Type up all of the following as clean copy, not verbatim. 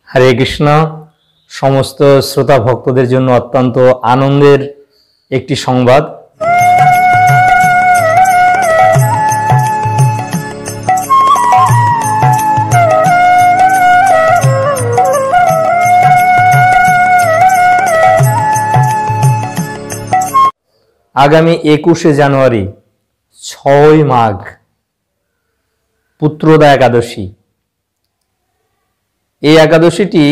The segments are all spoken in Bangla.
হরে কৃষ্ণ। সমস্ত শ্রোতা ভক্তদের জন্য অত্যন্ত আনন্দের একটি সংবাদ। আগামী 21শে জানুয়ারি 6ই মাঘ পুত্রদা একাদশী। এই একাদশীটি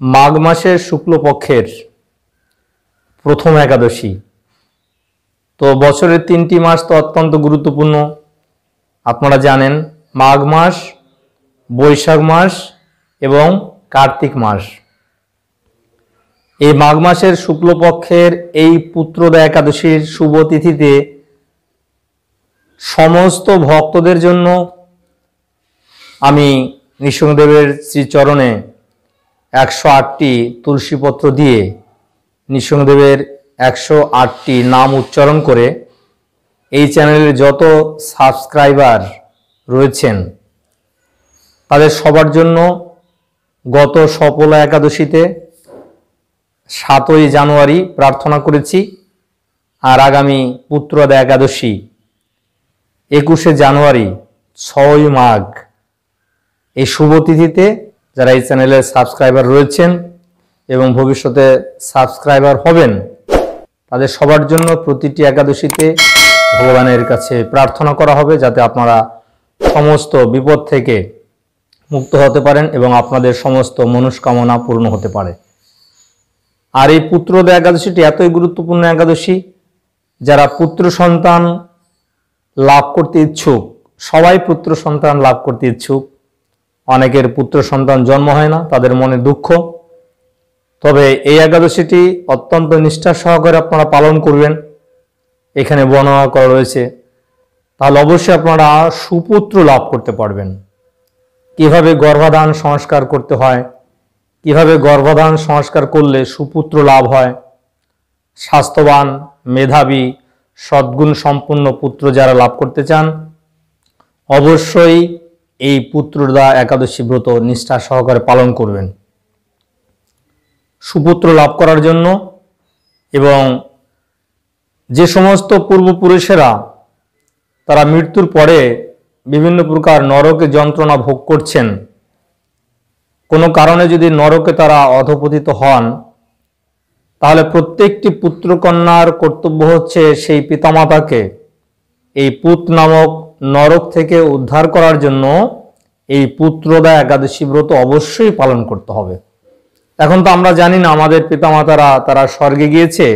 মাঘ মাসের শুক্লপক্ষের প্রথম একাদশী। তো বছরের 3টি মাস তো অত্যন্ত গুরুত্বপূর্ণ, আপনারা জানেন, মাঘ মাস, বৈশাখ মাস এবং কার্তিক মাস। এই মাঘ মাসের শুক্লপক্ষের এই পুত্রদা একাদশীর শুভ তিথিতে সমস্ত ভক্তদের জন্য আমি নৃসিংহদেবের শ্রীচরণে 108টি তুলসীপত্র দিয়ে নৃসিংহদেবের 108টি নাম উচ্চারণ করে এই চ্যানেলের যত সাবস্ক্রাইবার রয়েছেন তাদের সবার জন্য গত সফলা একাদশীতে 7ই জানুয়ারি প্রার্থনা করেছি, আর আগামী পুত্রদা একাদশী 21শে জানুয়ারি 6ই মাঘ এই শুভ তিথিতে যারা এই চ্যানেলের সাবস্ক্রাইবার রয়েছেন এবং ভবিষ্যতে সাবস্ক্রাইবার হবেন তাদের সবার জন্য প্রতিটি একাদশীতে ভগবানের কাছে প্রার্থনা করা হবে যাতে আপনারা সমস্ত বিপদ থেকে মুক্ত হতে পারেন এবং আপনাদের সমস্ত মনস্কামনা পূর্ণ হতে পারে। আর এই পুত্রদা একাদশীটি এতই গুরুত্বপূর্ণ একাদশী, যারা পুত্র সন্তান লাভ করতে ইচ্ছুক, সবাই পুত্র সন্তান লাভ করতে ইচ্ছুক, অনেকের পুত্র সন্তান জন্ম হয় না, তাদের মনে দুঃখ। তবে এই একাদশীটি অত্যন্ত নিষ্ঠা সহকারে আপনারা পালন করবেন, এখানে বর্ণনা করা রয়েছে, তাহলে অবশ্যই আপনারা সুপুত্র লাভ করতে পারবেন। কিভাবে গর্ভাধান সংস্কার করতে হয়, কিভাবে গর্ভাধান সংস্কার করলে সুপুত্র লাভ হয়, স্বাস্থ্যবান, মেধাবী, সদ্গুণ সম্পন্ন পুত্র যারা লাভ করতে চান অবশ্যই এই পুত্রদা একাদশী ব্রত নিষ্ঠা সহকারে পালন করবেন সুপুত্র লাভ করার জন্য। এবং যে সমস্ত পূর্বপুরুষেরা তারা মৃত্যুর পরে বিভিন্ন প্রকার নরকে যন্ত্রণা ভোগ করছেন, কোনো কারণে যদি নরকে তারা অধঃপতিত হন, তাহলে প্রত্যেকটি পুত্রকন্যার কর্তব্য হচ্ছে সেই পিতামাতাকে এই পুত নামক নরক থেকে উদ্ধার করার জন্য এই পুত্রদা একাদশী ব্রত অবশ্যই পালন করতে হবে। এখন তো আমরা জানি না আমাদের পিতামাতারা তারা স্বর্গে গিয়েছে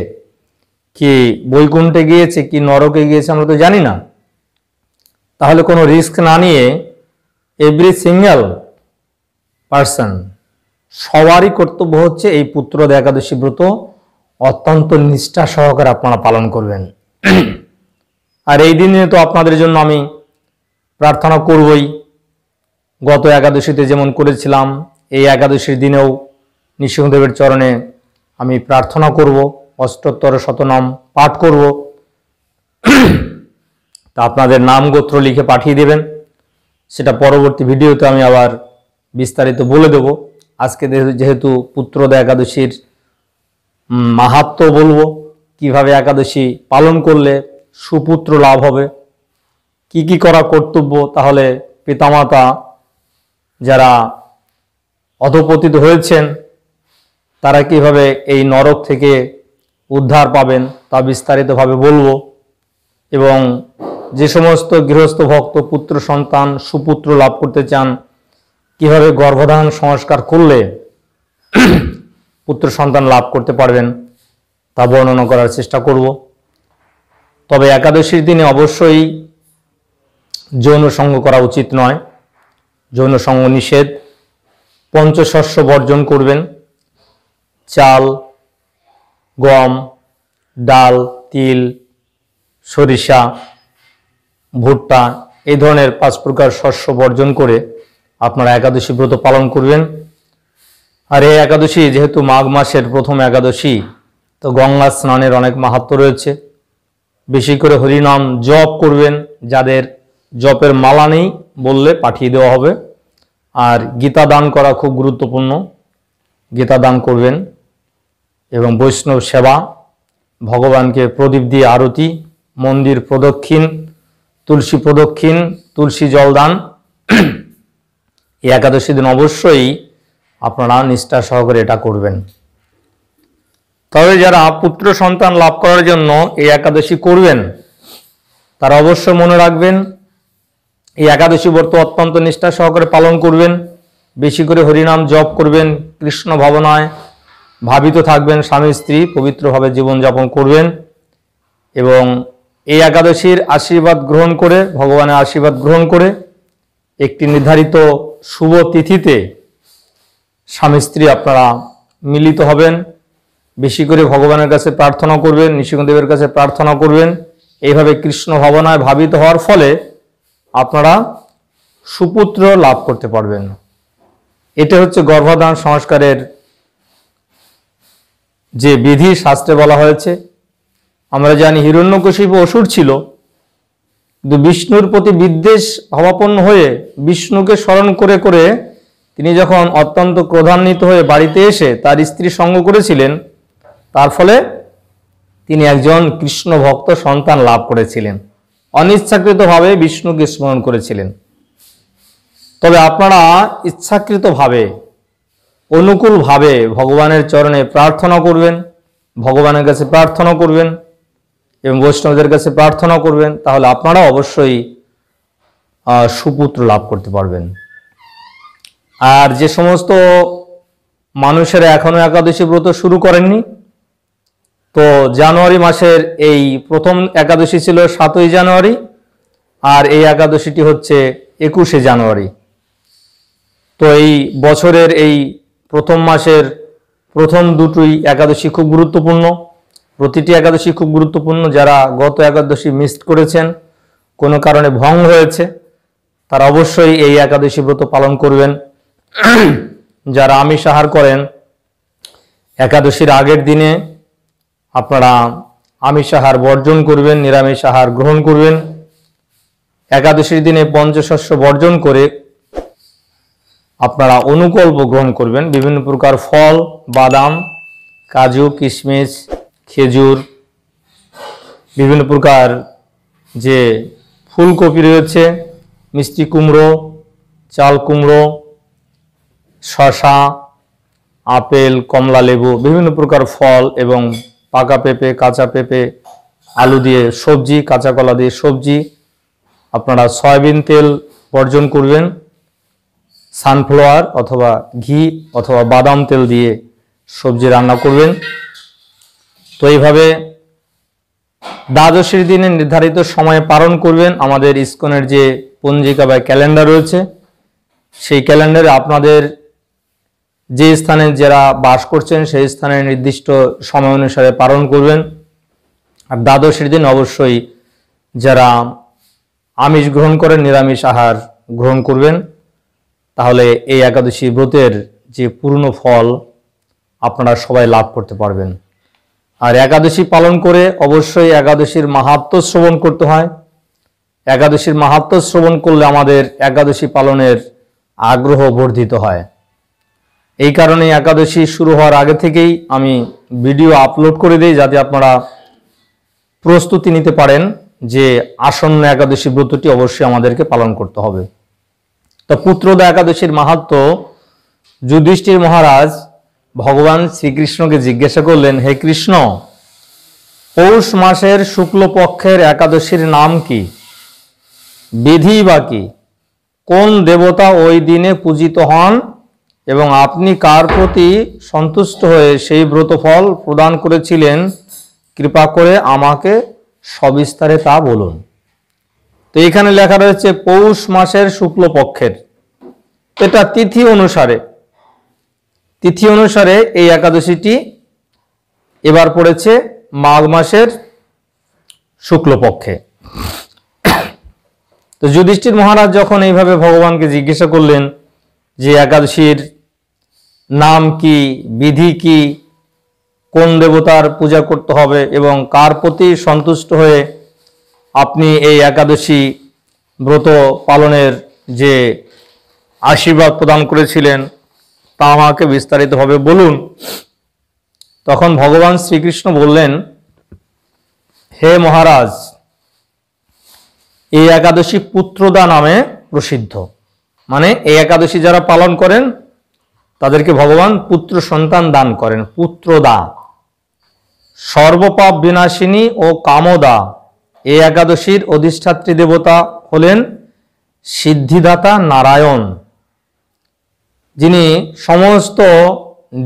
কি বৈকুণ্ঠে গিয়েছে কি নরকে গিয়েছে, আমরা তো জানি না। তাহলে কোনো রিস্ক না নিয়ে এভরি সিঙ্গেল পার্সন সবারই কর্তব্য হচ্ছে এই পুত্রদা একাদশী ব্রত অত্যন্ত নিষ্ঠা সহকারে আপনারা পালন করবেন। আর এই দিনে তো আপনাদের জন্য আমি প্রার্থনা করবই, গত একাদশীতে যেমন করেছিলাম এই একাদশীর দিনেও নৃসিংহদেবের চরণে আমি প্রার্থনা করব, অষ্টোত্তর শতনাম পাঠ করব। তা আপনাদের নাম গোত্র লিখে পাঠিয়ে দেবেন, সেটা পরবর্তী ভিডিওতে আমি আবার বিস্তারিত বলে দেব। আজকে যেহেতু পুত্রদা একাদশীর মাহাত্ম্য বলবো, কিভাবে একাদশী পালন করলে সুপুত্র লাভ হবে, কি কি করা কর্তব্য, তাহলে পিতামাতা যারা অধঃপতিত হয়েছেন তারা কিভাবে এই নরক থেকে উদ্ধার পাবেন তা বিস্তারিতভাবে বলবো। এবং যে সমস্ত গৃহস্থ ভক্ত পুত্র সন্তান সুপুত্র লাভ করতে চান, কিভাবে গর্ভধান সংস্কার করলে পুত্র সন্তান লাভ করতে পারবেন তা বর্ণনা করার চেষ্টা করব। তবে একাদশীর দিনে অবশ্যই যৌন সঙ্গ করা উচিত নয়, যৌন সঙ্গ নিষেধ। পঞ্চশস্য বর্জন করবেন, চাল, গম, ডাল, তিল, সরিষা, ভুট্টা, এই ধরনের 5 প্রকার শস্য বর্জন করে আপনারা একাদশী ব্রত পালন করবেন। আর এই একাদশী যেহেতু মাঘ মাসের প্রথম একাদশী, তো গঙ্গা স্নানের অনেক মাহাত্ম্য রয়েছে। বেশি করে হরিনাম জপ করবেন, যাদের জপের মালা নেই বললে পাঠিয়ে দেওয়া হবে। আর গীতা দান করা খুব গুরুত্বপূর্ণ, গীতা দান করবেন। এবং বৈষ্ণব সেবা, ভগবানকে প্রদীপ দিয়ে আরতি, মন্দির প্রদক্ষিণ, তুলসী প্রদক্ষিণ, তুলসী জলদান, এই একাদশী দিন অবশ্যই আপনারা নিষ্ঠা সহকারে এটা করবেন। তবে যারা পুত্র সন্তান লাভ করার জন্য এই একাদশী করবেন তারা অবশ্যই মনে রাখবেন এই একাদশী ব্রত অত্যন্ত নিষ্ঠা সহকারে পালন করবেন। বেশি করে হরিনাম জপ করবেন, কৃষ্ণ ভাবনায় ভাবিত থাকবেন, স্বামী স্ত্রী পবিত্রভাবে জীবনযাপন করবেন এবং এই একাদশীর আশীর্বাদ গ্রহণ করে, ভগবানের আশীর্বাদ গ্রহণ করে একটি নির্ধারিত শুভ তিথিতে স্বামী স্ত্রী আপনারা মিলিত হবেন। বেশি করে ভগবানের কাছে প্রার্থনা করবেন, নৃসিংহদেবের কাছে প্রার্থনা করবেন। এইভাবে কৃষ্ণ ভাবনায় ভাবিত হওয়ার ফলে আপনারা সুপুত্র লাভ করতে পারবেন। এটা হচ্ছে গর্ভধারণ সংস্কারের যে বিধি শাস্ত্রে বলা হয়েছে। আমরা জানি হিরণ্যকশিপু অসুর ছিল, কিন্তু বিষ্ণুর প্রতি বিদ্বেষ ভাবাপন্ন হয়ে বিষ্ণুকে স্মরণ করে করে তিনি যখন অত্যন্ত ক্রোধান্বিত হয়ে বাড়িতে এসে তার স্ত্রী সঙ্গ করেছিলেন, তার ফলে তিনি একজন কৃষ্ণ ভক্ত সন্তান লাভ করেছিলেন, অনিচ্ছাকৃতভাবে বিষ্ণুকে স্মরণ করেছিলেন। তবে আপনারা ইচ্ছাকৃতভাবে, অনুকূলভাবে ভগবানের চরণে প্রার্থনা করবেন, ভগবানের কাছে প্রার্থনা করবেন এবং বৈষ্ণবদের কাছে প্রার্থনা করবেন, তাহলে আপনারা অবশ্যই সুপুত্র লাভ করতে পারবেন। আর যে সমস্ত মানুষেরা এখনো একাদশী ব্রত শুরু করেননি, তো জানুয়ারি মাসের এই প্রথম একাদশী ছিল 7ই জানুয়ারি, আর এই একাদশীটি হচ্ছে 21শে জানুয়ারি। তো এই বছরের এই প্রথম মাসের প্রথম দুটোই একাদশী খুব গুরুত্বপূর্ণ, প্রতিটি একাদশী খুব গুরুত্বপূর্ণ। যারা গত একাদশী মিস করেছেন, কোনো কারণে ভঙ্গ হয়েছে, তারা অবশ্যই এই একাদশী ব্রত পালন করবেন। যারা আমিষ আহার করেন, একাদশীর আগের দিনে আপনারা আমিষ আহার বর্জন করবেন, নিরামিষ আহার গ্রহণ করবেন। একাদশীর দিনে পঞ্চশস্য বর্জন করে আপনারা অনুকল্প গ্রহণ করবেন, বিভিন্ন প্রকার ফল, বাদাম, কাজু, কিশমিশ, খেজুর, বিভিন্ন প্রকার যে ফুলকপি রয়েছে, মিষ্টি কুমড়ো, চাল কুমড়ো, শসা, আপেল, কমলা লেবু, বিভিন্ন প্রকার ফল এবং পাকা পেঁপে, কাঁচা পেঁপে, আলু দিয়ে সবজি, কাঁচা কলা দিয়ে সবজি। আপনারা সয়াবিন তেল বর্জন করবেন, সানফ্লাওয়ার অথবা ঘি অথবা বাদাম তেল দিয়ে সবজি রান্না করবেন। তো এইভাবে দ্বাদশীর দিনে নির্ধারিত সময়ে পালন করবেন। আমাদের ইসকনের যে পঞ্জিকা বা ক্যালেন্ডার রয়েছে, সেই ক্যালেন্ডারে আপনাদের যে স্থানে যারা বাস করছেন সেই স্থানে নির্দিষ্ট সময় অনুসারে পালন করবেন। আর দ্বাদশীর দিন অবশ্যই যারা আমিষ গ্রহণ করেন নিরামিষ আহার গ্রহণ করবেন, তাহলে এই একাদশী ব্রতের যে পূর্ণ ফল আপনারা সবাই লাভ করতে পারবেন। আর একাদশী পালন করে অবশ্যই একাদশীর মাহাত্ম্য শ্রবণ করতে হয়। একাদশীর মাহাত্ম্য শ্রবণ করলে আমাদের একাদশী পালনের আগ্রহ বর্ধিত হয়। এই কারণে একাদশী শুরু হওয়ার আগে থেকেই আমি ভিডিও আপলোড করে দিই, যাতে আপনারা প্রস্তুতি নিতে পারেন যে আসন্ন একাদশী ব্রতটি অবশ্যই আমাদেরকে পালন করতে হবে। তো পুত্রদা একাদশীর মাহাত্ম্য, যুধিষ্ঠির মহারাজ ভগবান শ্রীকৃষ্ণকে জিজ্ঞাসা করলেন, হে কৃষ্ণ, পৌষ মাসের শুক্লপক্ষের একাদশীর নাম কি, বিধি বা কি, কোন দেবতা ওই দিনে পূজিত হন এবং আপনি কার প্রতি সন্তুষ্ট হয়ে সেই ব্রতফল প্রদান করেছিলেন, কৃপা করে আমাকে সবিস্তারে তা বলুন। তো এখানে লেখা রয়েছে পৌষ মাসের শুক্লপক্ষের, এটা তিথি অনুসারে এই একাদশীটি এবার পড়েছে মাঘ মাসের শুক্লপক্ষে। তো যুধিষ্ঠির মহারাজ যখন এইভাবে ভগবানকে জিজ্ঞাসা করলেন যে একাদশীর নাম কি, বিধি কি, কোন দেবতার পূজা করতে হবে এবং কার প্রতি সন্তুষ্ট হয়ে আপনি এই একাদশী ব্রত পালনের যে আশীর্বাদ প্রদান করেছিলেন তা আমাকে বিস্তারিতভাবে বলুন। তখন ভগবান শ্রীকৃষ্ণ বললেন, হে মহারাজ, এই একাদশী পুত্রদা নামে প্রসিদ্ধ। মানে এই একাদশী যারা পালন করেন তাদেরকে ভগবান পুত্র সন্তান দান করেন। পুত্রদা, সর্বপাপ বিনাশিনী ও কামদা। এই একাদশীর অধিষ্ঠাত্রী দেবতা হলেন সিদ্ধিদাতা নারায়ণ, যিনি সমস্ত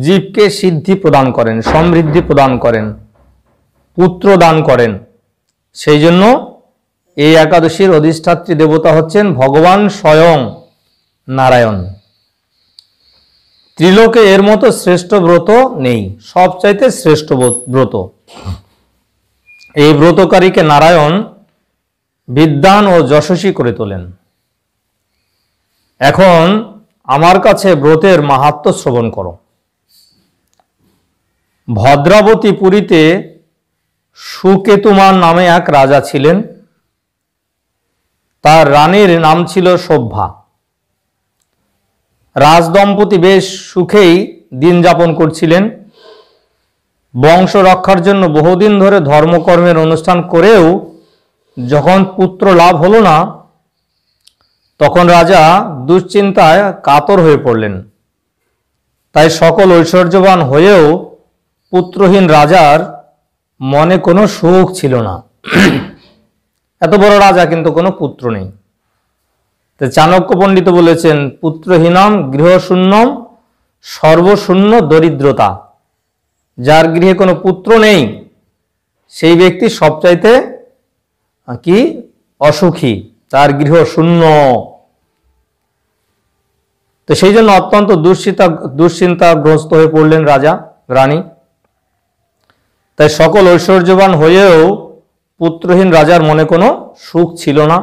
জীবকে সিদ্ধি প্রদান করেন, সমৃদ্ধি প্রদান করেন, পুত্র দান করেন। সেই জন্য এই একাদশীর অধিষ্ঠাত্রী দেবতা হচ্ছেন ভগবান স্বয়ং নারায়ণ। ত্রিলোকে এর মতো শ্রেষ্ঠ ব্রত নেই, সবচাইতে শ্রেষ্ঠ ব্রত। এই ব্রতকারীকে নারায়ণ বিদ্বান ও যশস্বী করে তোলেন। এখন আমার কাছে ব্রতের মাহাত্ম্য শ্রবণ করো। ভদ্রাবতী পুরীতে সুকেতুমান নামে এক রাজা ছিলেন। তার রানীর নাম ছিল শোভা। রাজদম্পতি বেশ সুখেই দিন যাপন করছিলেন। বংশ রক্ষার জন্য বহুদিন ধরে ধর্মকর্মের অনুষ্ঠান করেও যখন পুত্র লাভ হলো না, তখন রাজা দুশ্চিন্তায় কাতর হয়ে পড়লেন। তাই সকল ঐশ্বর্যবান হয়েও পুত্রহীন রাজার মনে কোনো সুখ ছিল না। এত বড় রাজা কিন্তু কোনো পুত্র নেই। তো চাণক্য পণ্ডিত বলেছেন, পুত্রহীনম গৃহশূন্যম সর্বশূন্য দরিদ্রতা। যার গৃহে কোনো পুত্র নেই সেই ব্যক্তি সবচাইতে কি অসুখী, তার গৃহ শূন্য। তো সেই জন্য অত্যন্ত দুশ্চিন্তাগ্রস্ত হয়ে পড়লেন রাজা রানী। তাই সকল ঐশ্বর্যবান হয়েও পুত্রহীন রাজার মনে কোনো সুখ ছিল না।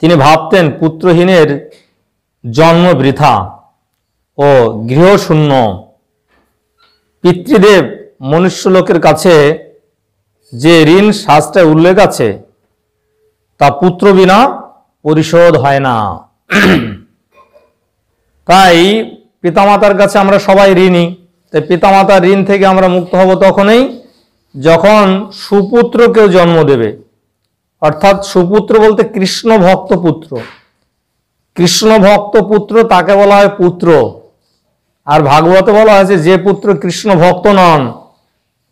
তিনি ভাবতেন, পুত্রহীনের জন্ম বৃথা ও গৃহশূন্য। পিতৃদেব মনুষ্যলোকের কাছে যে ঋণ শাস্ত্রে উল্লেখ আছে তা পুত্র বিনা পরিশোধ হয় না। তাই পিতামাতার কাছে আমরা সবাই ঋণী। তাই পিতামাতার ঋণ থেকে আমরা মুক্ত হব তখনই যখন সুপুত্র কেউ জন্ম দেবে। অর্থাৎ সুপুত্র বলতে কৃষ্ণ ভক্ত পুত্র। কৃষ্ণ ভক্ত পুত্র তাকে বলা হয় পুত্র। আর ভাগবতে বলা হয়েছে, যে পুত্র কৃষ্ণ ভক্ত নন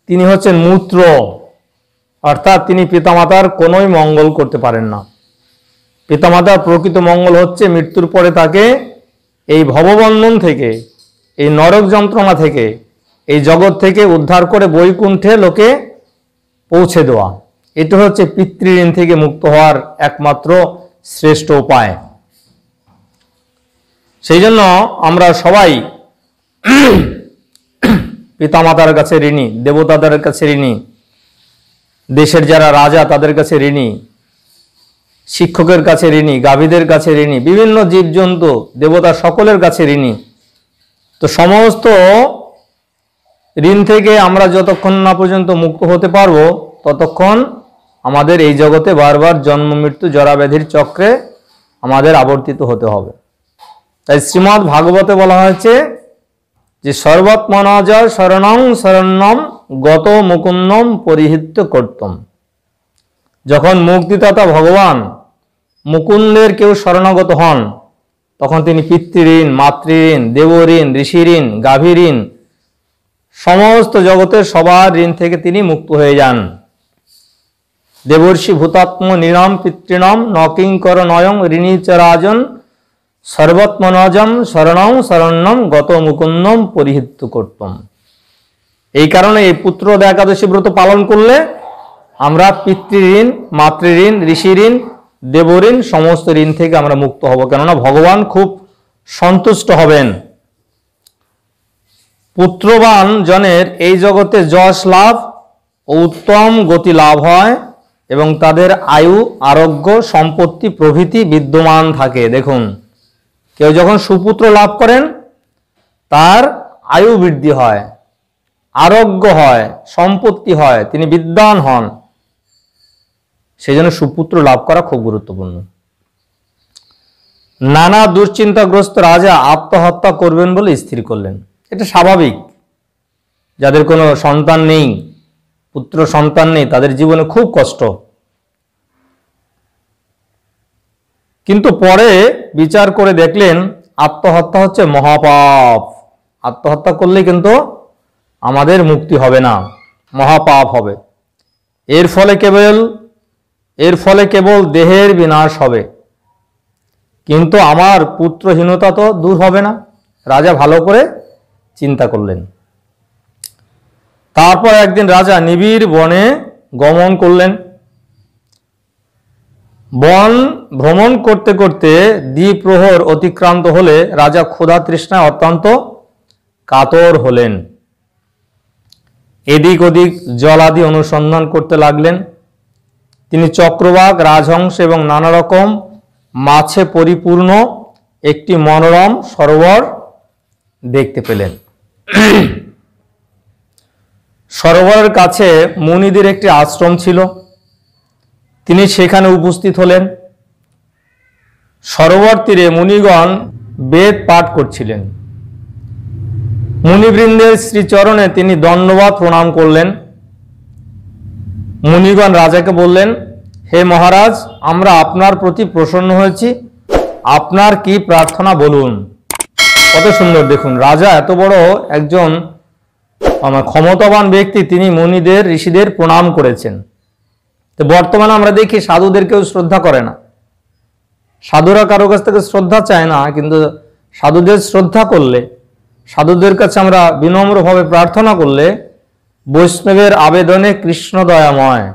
তিনি হচ্ছেন মূত্র। অর্থাৎ তিনি পিতামাতার কোনোই মঙ্গল করতে পারেন না। পিতামাতার প্রকৃত মঙ্গল হচ্ছে মৃত্যুর পরে তাকে এই ভববন্ধন থেকে, এই নরক যন্ত্রণা থেকে, এই জগৎ থেকে উদ্ধার করে বৈকুণ্ঠে লোকে পৌঁছে দেওয়া। এটা হচ্ছে পিতৃঋণ থেকে মুক্ত হওয়ার একমাত্র শ্রেষ্ঠ উপায়। সেই জন্য আমরা সবাই পিতামাতার কাছে ঋণী, দেবতাদের কাছে ঋণী, দেশের যারা রাজা তাদের কাছে ঋণী, শিক্ষকের কাছে ঋণী, গাভীদের কাছে ঋণী, বিভিন্ন জীবজন্তু দেবতা সকলের কাছে ঋণী। তো সমস্ত ঋণ থেকে আমরা যতক্ষণ না পর্যন্ত মুক্ত হতে পারবো ততক্ষণ আমাদের এই জগতে বারবার জন্ম মৃত্যু জরাব্যাধির চক্রে আমাদের আবর্তিত হতে হবে। তাই শ্রীমদ্ ভাগবতে বলা হয়েছে যে সর্বত্মনাজয় শরণং শরণ্যম গত মুকুন্দম পরিহিত কর্তম। যখন মুক্তিদাতা ভগবান মুকুন্দের কেউ শরণাগত হন তখন তিনি পিতৃঋণ, মাতৃঋণ, দেবঋণ, ঋষিঋণ, গাভীঋণ, সমস্ত জগতের সবার ঋণ থেকে তিনি মুক্ত হয়ে যান। দেবর্ষি ভূতাত্ম নিরাম পিতৃণাম নকিঙ্কর নয়ং ঋণী চ রাজন সর্বত্মনজম শরণং শরণ্যম গত মুকুন্দম পরিহিত কর্তম। এই কারণে এই পুত্র একাদশী ব্রত পালন করলে আমরা পিতৃঋণ, মাতৃঋণ, ঋষিঋণ, দেবঋণ সমস্ত ঋণ থেকে আমরা মুক্ত হব। কেননা ভগবান খুব সন্তুষ্ট হবেন। পুত্রবান জনের এই জগতে যশ লাভ ও উত্তম গতি লাভ হয় এবং তাদের আয়ু, আরোগ্য, সম্পত্তি প্রভৃতি বিদ্যমান থাকে। দেখুন, কেউ যখন সুপুত্র লাভ করেন তার আয়ু বৃদ্ধি হয়, আরোগ্য হয়, সম্পত্তি হয়, তিনি বিদ্বান হন। সেই জন্য সুপুত্র লাভ করা খুব গুরুত্বপূর্ণ। নানা দুশ্চিন্তাগ্রস্ত রাজা আত্মহত্যা করবেন বলে স্থির করলেন। এটা স্বাভাবিক, যাদের কোনো সন্তান নেই, পুত্র সন্তান নেই, তাদের জীবনে খুব কষ্ট। কিন্তু পরে বিচার করে দেখলেন আত্মহত্যা হচ্ছে মহাপাপ। আত্মহত্যা করলে কিন্তু আমাদের মুক্তি হবে না, মহাপাপ হবে। এর ফলে কেবল দেহের বিনাশ হবে, কিন্তু আমার পুত্রহীনতা তো দূর হবে না। রাজা ভালো করে চিন্তা করলেন। তারপর একদিন রাজা নিবিড় বনে গমন করলেন। বন ভ্রমণ করতে করতে দ্বিপ্রহর অতিক্রান্ত হলে রাজা ক্ষুধা তৃষ্ণায় অত্যন্ত কাতর হলেন। এদিক ওদিক জলাদি অনুসন্ধান করতে লাগলেন। তিনি চক্রবাক, রাজহংস এবং নানা রকম মাছে পরিপূর্ণ একটি মনোরম সরোবর দেখতে পেলেন। সরোবরের কাছে মুনিদের একটি আশ্রম ছিল। তিনি সেখানে উপস্থিত হলেন। সরোবর তীরে মুনিগণ বেদ পাঠ করছিলেন। মুনিবৃন্দের শ্রীচরণে তিনি দণ্ডবৎ প্রণাম করলেন। মুনিগণ রাজাকে বললেন, হে মহারাজ, আমরা আপনার প্রতি প্রসন্ন হয়েছি, আপনার কি প্রার্থনা বলুন। কত সুন্দর দেখুন, রাজা এত বড় একজন ক্ষমতাবান ব্যক্তি, তিনি মুনিদের ঋষিদের প্রণাম করেছেন। তো বর্তমানে আমরা দেখি সাধুদের কেউ শ্রদ্ধা করে না, সাধুরা কারো কাছ থেকে শ্রদ্ধা চায় না, কিন্তু সাধুদের শ্রদ্ধা করলে, সাধুদের কাছে আমরা বিনম্রভাবে প্রার্থনা করলে, বৈষ্ণবের আবেদনে কৃষ্ণ দয়াময়,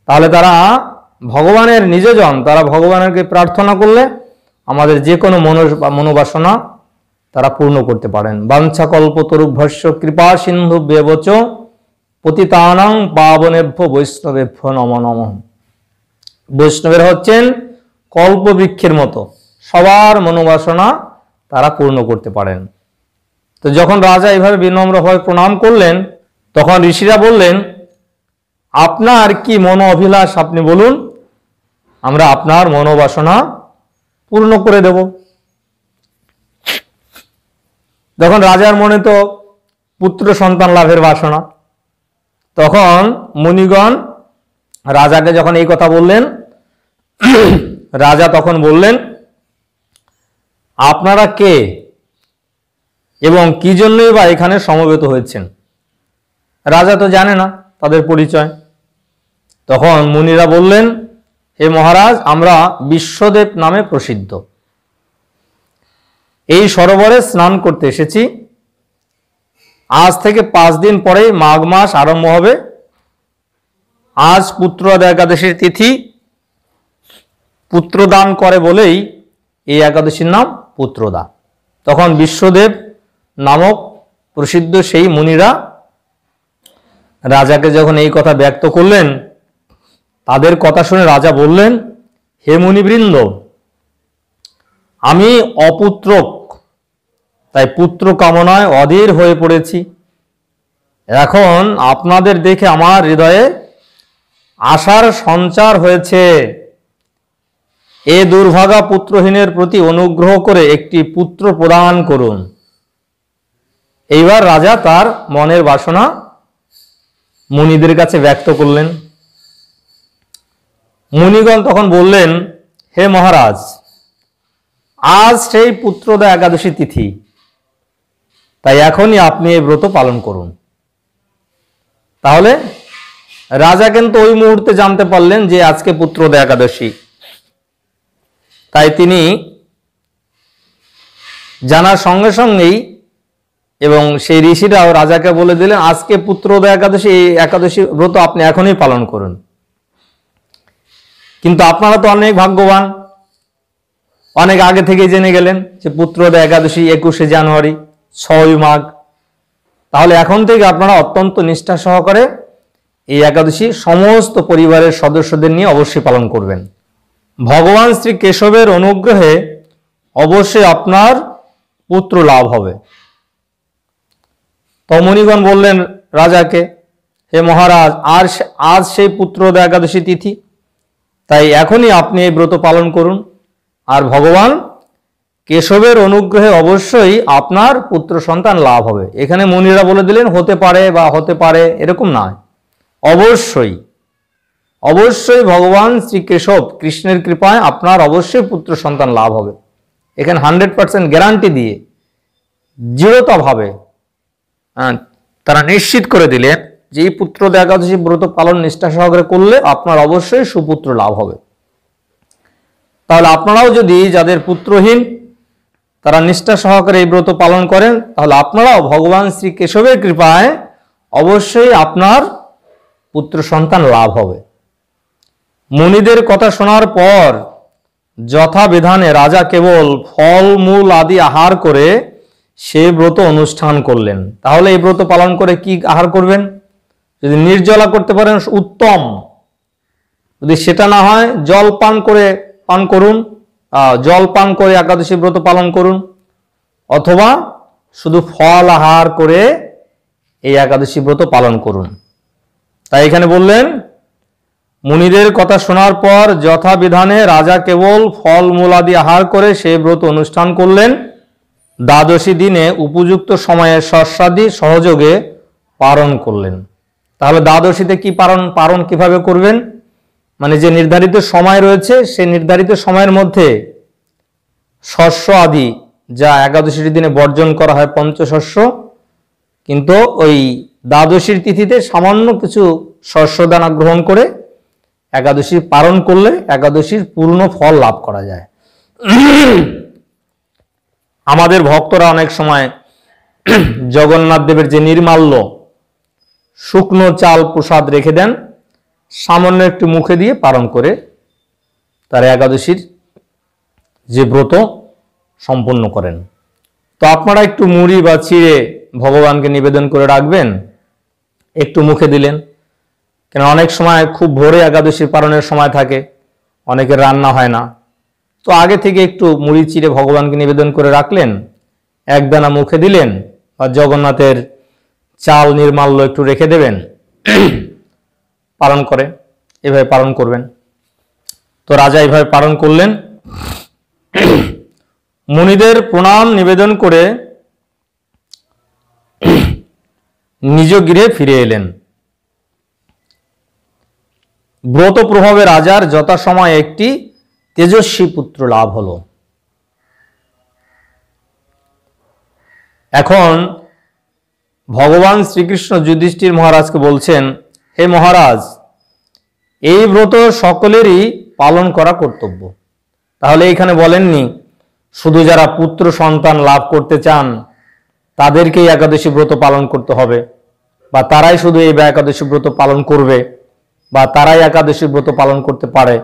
তাহলে তারা ভগবানের নিজজন, তারা ভগবানেরকে প্রার্থনা করলে আমাদের যে কোনো মনোবাসনা তারা পূর্ণ করতে পারেন। বাঞ্ছা কল্পতরুভ্যস্য কৃপা সিন্ধু ব্যবচ পতিতানাং পাবনেভ্য বৈষ্ণবেভ্য নমো নমঃ। বৈষ্ণবের হচ্ছেন কল্পবৃক্ষের মতো, সবার মনোবাসনা তারা পূর্ণ করতে পারেন। তো যখন রাজা এইভাবে বিনম্রভাবে প্রণাম করলেন, তখন ঋষিরা বললেন, আপনার কি মনো অভিলাষ আপনি বলুন, আমরা আপনার মনোবাসনা পূর্ণ করে দেব। যখন রাজার মনে তো পুত্র সন্তান লাভের বাসনা, তখন মুনিগণ রাজাকে যখন এই কথা বললেন, রাজা তখন বললেন, আপনারা কে এবং কি জন্যই বা এখানে সমবেত হয়েছেন। রাজা তো জানে না তাদের পরিচয়। তখন মুনিরা বললেন, হে মহারাজ, আমরা বিশ্বদেব নামে প্রসিদ্ধ, এই সরোবরে স্নান করতে এসেছি। আজ থেকে 5 দিন পরেই মাঘ মাস আরম্ভ হবে। আজ পুত্রদা একাদশীর তিথি, পুত্রদান করে বলেই এই একাদশীর নাম পুত্রদা। তখন বিশ্বদেব নামক প্রসিদ্ধ সেই মুনিরা রাজাকে যখন এই কথা ব্যক্ত করলেন, তাদের কথা শুনে রাজা বললেন, হে মুনিবৃন্দ, আমি অপুত্রক, তাই পুত্র কামনায় অধীর হয়ে পড়েছি। এখন আপনাদের দেখে আমার হৃদয়ে আশার সঞ্চার হয়েছে। এ দুর্ভাগা পুত্রহীনের প্রতি অনুগ্রহ করে একটি পুত্র প্রদান করুন। এইবার রাজা তার মনের বাসনা মুনিদের কাছে ব্যক্ত করলেন। মুনিগণ তখন বললেন, হে মহারাজ, আজ সেই পুত্রদা একাদশী তিথি, তাই এখনই আপনি এই ব্রত পালন করুন। তাহলে রাজা কিন্তু ওই মুহূর্তে জানতে পারলেন যে আজকে পুত্রদা একাদশী, তাই তিনি জানার সঙ্গে সঙ্গেই এবং সেই ঋষিরাও রাজাকে বলে দিলেন, আজকে পুত্রদা একাদশী, এই একাদশী ব্রত আপনি এখনই পালন করুন। কিন্তু আপনারা তো অনেক ভাগ্যবান, অনেক আগে থেকে জেনে গেলেন যে পুত্রদা একাদশী 21শে জানুয়ারি, 6ই মাঘ। তাহলে এখন থেকে আপনারা অত্যন্ত নিষ্ঠা সহকারে এই একাদশী সমস্ত পরিবারের সদস্যদের নিয়ে অবশ্যই পালন করবেন। ভগবান শ্রী কেশবের অনুগ্রহে অবশ্যই আপনার পুত্র লাভ হবে। তো মুনিগণ বললেন রাজাকে, হে মহারাজ, আজ সেই পুত্রদা একাদশী তিথি, তাই এখনই আপনি এই ব্রত পালন করুন। আর ভগবান কেশবের অনুগ্রহে অবশ্যই আপনার পুত্র সন্তান লাভ হবে। এখানে মুনিরা বলে দিলেন হতে পারে বা হতে পারে, এরকম নয়, অবশ্যই অবশ্যই ভগবান শ্রী কেশব কৃষ্ণের কৃপায় আপনার অবশ্যই পুত্র সন্তান লাভ হবে। এখানে 100% গ্যারান্টি দিয়ে দৃঢ়তাভাবে তারা নিশ্চিত করে দিলেন যে এই পুত্র একাদশী ব্রত পালন নিষ্ঠা সহকারে করলে আপনার অবশ্যই সুপুত্র লাভ হবে। তাহলে আপনারাও যদি, যাদের পুত্রহীন, তারা নিষ্ঠা সহকারে এই ব্রত পালন করেন, তাহলে আপনারাও ভগবান শ্রী কেশবের কৃপায় অবশ্যই আপনার পুত্র সন্তান লাভ হবে। মুনিদের কথা শোনার পর যথাবিধানে রাজা কেবল ফল মূল আদি আহার করে সে ব্রত অনুষ্ঠান করলেন। তাহলে এই ব্রত পালন করে কি আহার করবেন? যদি নির্জলা করতে পারেন উত্তম, যদি সেটা না হয় জল পান করুন, জল পান করে একাদশী ব্রত পালন করুন, অথবা শুধু ফল আহার করে এই একাদশী ব্রত পালন করুন। তাই এখানে বললেন মুনিদের কথা শোনার পর যথাবিধানে রাজা কেবল ফল মূলাদি আহার করে সেই ব্রত অনুষ্ঠান করলেন। দ্বাদশী দিনে উপযুক্ত সময়ে শস্যাদি সহযোগে পালন করলেন। তাহলে দ্বাদশীতে কি পালন কিভাবে করবেন? মানে যে নির্ধারিত সময় রয়েছে সেই নির্ধারিত সময়ের মধ্যে শস্য আদি, যা একাদশীর দিনে বর্জন করা হয় পঞ্চশস্য, কিন্তু ওই দ্বাদশীর তিথিতে সামান্য কিছু শস্য দানা গ্রহণ করে একাদশী পালন করলে একাদশীর পূর্ণ ফল লাভ করা যায়। আমাদের ভক্তরা অনেক সময় জগন্নাথ দেবের যে নির্মাল্য শুকনো চাল প্রসাদ রেখে দেন, সামান্য একটু মুখে দিয়ে পালন করে তার একাদশীর যে ব্রত সম্পন্ন করেন। তো আপনারা একটু মুড়ি বা চিড়ে ভগবানকে নিবেদন করে রাখবেন, একটু মুখে দিলেন, কেন অনেক সময় খুব ভোরে একাদশীর পালনের সময় থাকে, অনেকের রান্না হয় না, তো আগে থেকে একটু মুড়ি চিড়ে ভগবানকে নিবেদন করে রাখলেন, একদানা মুখে দিলেন, বা জগন্নাথের চাল নির্মাল্য একটু রেখে দেবেন, পালন করে এভাবে পালন করবেন। তো রাজা এইভাবে পালন করলেন। মুনিদের প্রণাম নিবেদন করে নিজ গৃহে ফিরে এলেন। ব্রত প্রভাবে রাজার যথাসময়ে একটি তেজস্বী পুত্র লাভ হলো। এখন ভগবান শ্রীকৃষ্ণ যুধিষ্ঠির মহারাজকে বলছেন, হে মহারাজ, এই ব্রত সকলেরই পালন করা কর্তব্য। তাহলে এখানে বলেননি শুধু যারা পুত্র সন্তান লাভ করতে চান তাদেরকেই একাদশী ব্রত পালন করতে হবে, বা তারাই শুধু এই একাদশী ব্রত পালন করবে, বা তারাই একাদশী ব্রত পালন করতে পারে,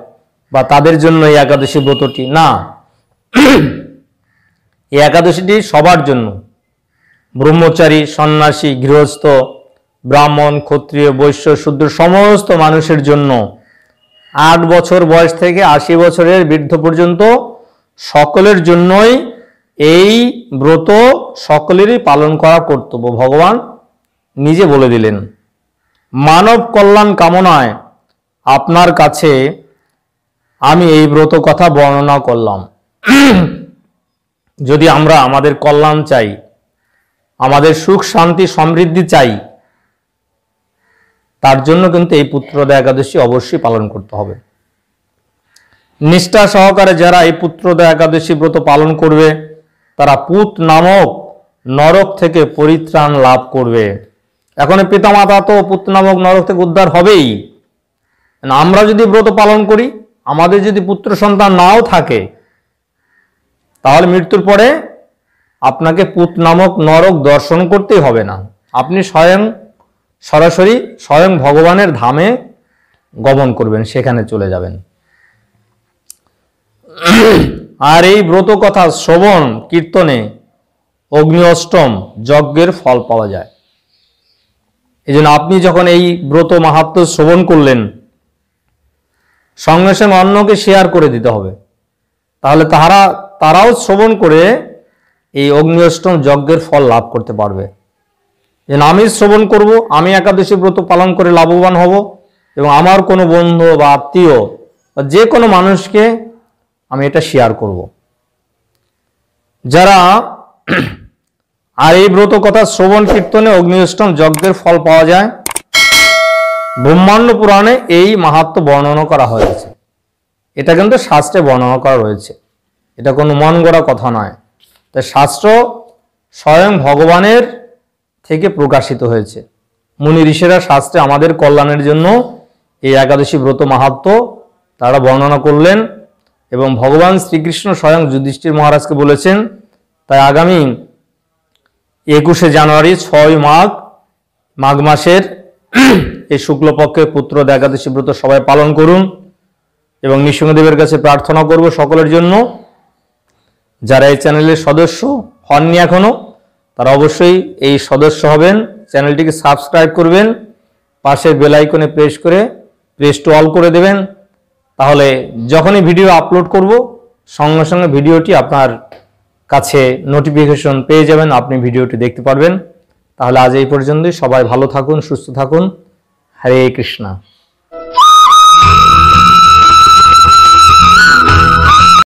বা তাদের জন্য এই একাদশী ব্রতটি না। এই একাদশীটি সবার জন্য, ব্রহ্মচারী, সন্ন্যাসী, গৃহস্থ, ব্রাহ্মণ, ক্ষত্রিয়, বৈশ্য, শূদ্র সমস্ত মানুষের জন্য, 8 বছর বয়স থেকে 80 বছরের বৃদ্ধ পর্যন্ত সকলের জন্যই এই ব্রত সকলেরই পালন করা কর্তব্য। ভগবান নিজে বলে দিলেন, মানব কল্যাণ কামনায় আপনার কাছে আমি এই ব্রত কথা বর্ণনা করলাম। যদি আমরা আমাদের কল্যাণ চাই, আমাদের সুখ শান্তি সমৃদ্ধি চাই, তার জন্য কিন্তু এই পুত্রদা একাদশী অবশ্যই পালন করতে হবে। নিষ্ঠা সহকারে যারা এই পুত্রদা একাদশী ব্রত পালন করবে তারা পুত নামক নরক থেকে পরিত্রাণ লাভ করবে। এখন পিতামাতা তো পুত নামক নরক থেকে উদ্ধার হবেই। আমরা যদি ব্রত পালন করি, আমাদের যদি পুত্র সন্তান নাও থাকে, তাহলে মৃত্যুর পরে আপনাকে পুত নামক নরক দর্শন করতেই হবে না, আপনি সরাসরি স্বয়ং ভগবানের ধামে গমন করবেন, সেখানে চলে যাবেন। আর এই ব্রত কথা শ্রবণ কীর্তনে অগ্নি অষ্টম যজ্ঞের ফল পাওয়া যায়। এই জন্য আপনি যখন এই ব্রত মাহাত্ম্য শ্রবণ করলেন, সঙ্গে সঙ্গে অন্যকে শেয়ার করে দিতে হবে, তাহলে তারাও শ্রবণ করে এই অগ্নি অষ্টম যজ্ঞের ফল লাভ করতে পারবে। যে আমি শ্রবণ করব, আমি একাদশী ব্রত পালন করে লাভবান হব, এবং আমার কোনো বন্ধু বা আত্মীয় বা যে কোনো মানুষকে আমি এটা শেয়ার করব। যারা আর এই ব্রত কথা শ্রবণ কীর্তনে অগ্নি অষ্টম যজ্ঞের ফল পাওয়া যায়, ব্রহ্মাণ্ড পুরাণে এই মাহাত্ম্য বর্ণনা করা হয়েছে। এটা কিন্তু শাস্ত্রে বর্ণনা করা রয়েছে, এটা কোনো মন গড়া কথা নয়। তাই শাস্ত্র স্বয়ং ভগবানের থেকে প্রকাশিত হয়েছে। মুনি ঋষিরা শাস্ত্রে আমাদের কল্যাণের জন্য এই একাদশী ব্রত মাহাত্ম্য তারা বর্ণনা করলেন এবং ভগবান শ্রীকৃষ্ণ স্বয়ং যুধিষ্ঠির মহারাজকে বলেছেন। তাই আগামী 21শে জানুয়ারি 6 মাঘ মাসের এই শুক্লপক্ষের পুত্রদ একাদশী ব্রত সবাই পালন করুন এবং নৃসিংহদেবের কাছে প্রার্থনা করব সকলের জন্য। যারা এই চ্যানেলের সদস্য হননি এখনো, তারা অবশ্যই এই সদস্য হবেন, চ্যানেলটিকে সাবস্ক্রাইব করবেন, পাশের বেল আইকনে প্রেস টু অল করে দেবেন। তাহলে যখনই ভিডিও আপলোড করব সঙ্গে সঙ্গে ভিডিওটি আপনার কাছে নোটিফিকেশন পেয়ে যাবেন, আপনি ভিডিওটি দেখতে পারবেন। তাহলে আজ এই পর্যন্তই। সবাই ভালো থাকুন, সুস্থ থাকুন। হরে কৃষ্ণ।